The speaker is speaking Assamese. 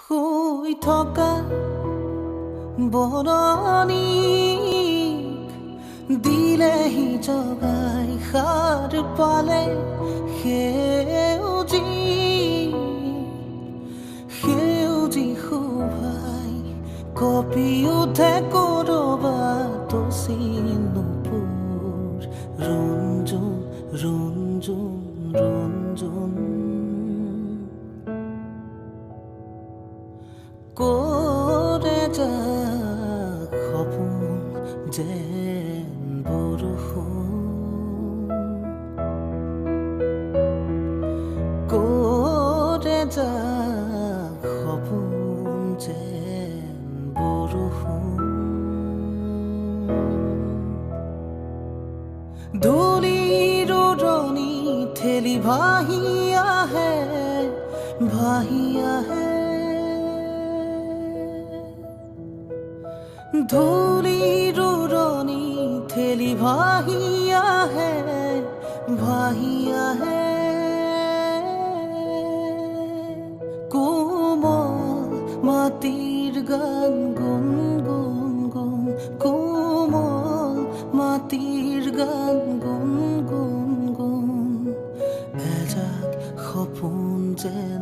শুই থকা বৰণীক দিলেহি জগাই সাৰ পালে সেউজী শোভাই কঁপি উঠে ক'ৰবাত চিনুপুৰ ৰুণজুণ ৰুণজুণ ৰুণজুণ ক'ৰে যাক সপোন যেন বৰষুণ ক'ৰে যাক সপোন যেন বৰষুণ ধূলিৰ উৰণি ঠেলি ভাহি আহে ধূলিৰ উৰণি ঠেলি ভাহি আহে কোমল মাটিৰ গান গুণ গুণ গুণ কোমল মাটিৰ গান গুণ গুণ গুণ এজাক সপোন যেন